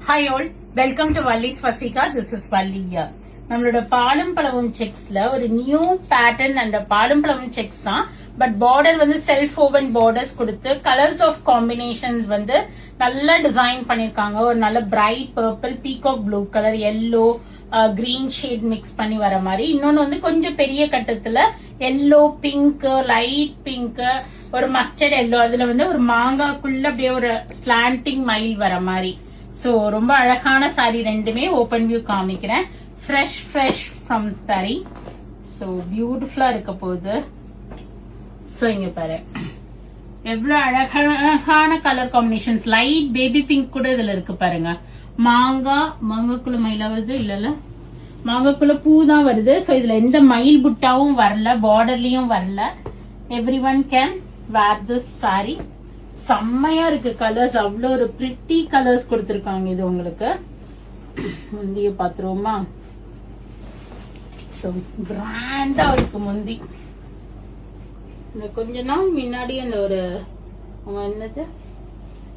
Hi all, welcome to Valli's Fasika. This is Valli here. நம்மளோட பாலும் பழமும் செக்ஸ்ல ஒரு நியூ பேட்டர்ன் அண்ட் பாலும் பழமும் செக்ஸ் தான். பட் பார்டர் வந்து செல்ஃப் ஓவன் பார்டர்ஸ் கொடுத்து கலர்ஸ் ஆஃப் காம்பினேஷன்ஸ் வந்து நல்லா டிசைன் பண்ணிருக்காங்க. ஒரு நல்ல bright purple, peacock blue colour, yellow, green shade mix பண்ணி வர மாதிரி. இன்னொன்னு வந்து கொஞ்சம் பெரிய கட்டத்துல எல்லோ, பிங்க், லைட் பிங்க், ஒரு மஸ்டர்ட் எல்லோ, அதுல வந்து ஒரு மாங்காக்குள்ள அப்படியே ஒரு ஸ்லாண்டிங் மயில் வர மாதிரி. சோ ரொம்ப அழகான சாரி ரெண்டுமே ஓபன் வியூ காமிக்கிறேன். ஃப்ரெஷ் ஃப்ரம் தரி. சோ பியூட்டிஃபுல்லா இருக்க போகுது. சோ இங்க பாரு எவ்வளவு அழகான colour combinations. Light baby pink கூட இதுல இருக்கு பாருங்க. மாங்காக்குள்ள மயிலா வருது, இல்ல மாங்காக்குள்ள பூ தான் வருது. சோ இதுல எந்த மயில் புட்டாவும் வரல, பார்டர்லயும் வரல. Every one can wear this sari. செம்மையா இருக்கு கலர்ஸ், அவ்வளோ ஒரு பிரிட்டி கலர்ஸ் கொடுத்திருக்காங்க. இது உங்களுக்கு முந்திய பாத்துருவோமா? சோ கிராண்டா இருக்கு முந்தி. இந்த கொஞ்ச நாள் முன்னாடி அந்த ஒரு என்னது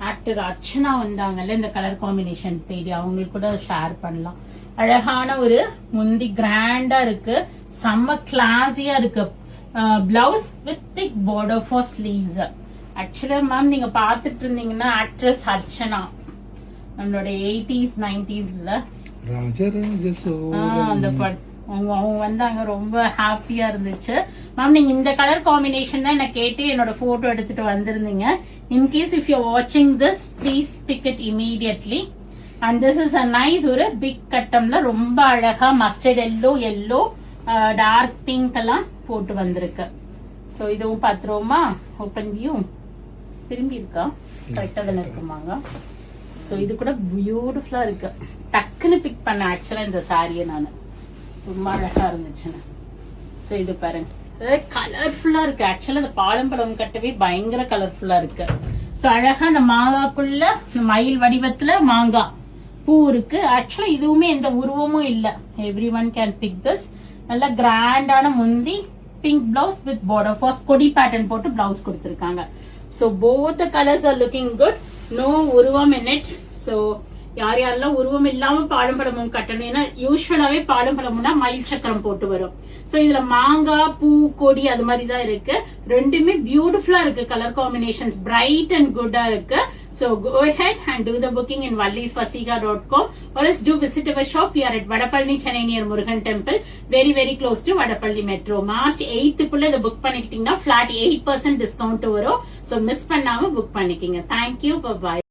ஆக்டர் அர்ச்சனா வந்தாங்கல்ல, இந்த கலர் காம்பினேஷன் தேடி அவங்களுக்கு கூட ஷேர் பண்ணலாம். அழகான ஒரு முந்தி கிராண்டா இருக்கு, செம்ம கிளாஸியா இருக்கு. Blouse with thick border for sleeves. ஆக்சுவலா மேம் நீங்க பாத்துட்டு இருந்தீங்கன்னா ஆக்ட்ரஸ் அர்ச்சனா நம்மளோட 80s 90sல அந்த அவங்க வந்தாங்க, ரொம்ப ஹாப்பியா இருந்துச்சு. மேம் நீங்க இந்த கலர் காம்பினேஷன் தான் நான் கேட்டு என்னோட போட்டோ எடுத்துட்டு வந்திருந்தீங்க. இன்கேஸ் இஃப் யூ வாட்சிங் this please pick it immediately. And this is a nice ஒரு பிக் கட்டம்ல ரொம்ப அழகா மஸ்டர்ட் எல்லோ, டார்க் பிங்க் எல்லாம் போட்டு வந்திருக்கு. சோ இதுவும் பாத்துருவோமா? ஓபன் வியூ திரும்பி இருக்கா? கரெக்டா தானே இருக்குமாங்க? சோ இது கூட பியூட்டிஃபுல்லா இருக்கு. டக்குன்னு பிக் பண்ண ஆக்சுவலா இந்த சாரியை நானு, ரொம்ப அழகா இருந்துச்சுன்னு. சோ இது பாருங்க கலர்ஃபுல்லா இருக்கு. ஆக்சுவலா இந்த பாலம்பழம் கட்டவே பயங்கர கலர்ஃபுல்லா இருக்கு. சோ அழகா இந்த மாங்காக்குள்ள மயில் வடிவத்துல மாங்காய் பூ இருக்கு. ஆக்சுவலா இதுவுமே எந்த உருவமும் இல்ல. Every one can big this. நல்ல கிராண்டான முந்தி, pink blouse with border for கொடி பேட்டர்ன் போட்டு பிளவுஸ் கொடுத்திருக்காங்க. So both the colors are looking good. No உருவம் in it. So யாரெல்லாம் உருவம் இல்லாம பாலம்பழமும் கட்டணும். ஏன்னா யூஸ்வலாவே பாலம்பழம்னா மயில் சக்கரம் போட்டு வரும். சோ இதுல மாங்காய், பூ, கொடி அது மாதிரி தான் இருக்கு. ரெண்டுமே பியூட்டிஃபுல்லா இருக்கு. கலர் காம்பினேஷன்ஸ் பிரைட் அண்ட் குட்டா இருக்கு. So go ahead and do the booking in vallisfasika.com or else do visit our shop. We are at Vadapalli, Chennai near Murugan Temple, very close to Vadapalli Metro. March 8th குள்ள இத book பண்ணிக்கிட்டீங்கன்னா flat 8% discount வரும். So miss பண்ணாம book பண்ணிக்கங்க. Thank you. Bye bye.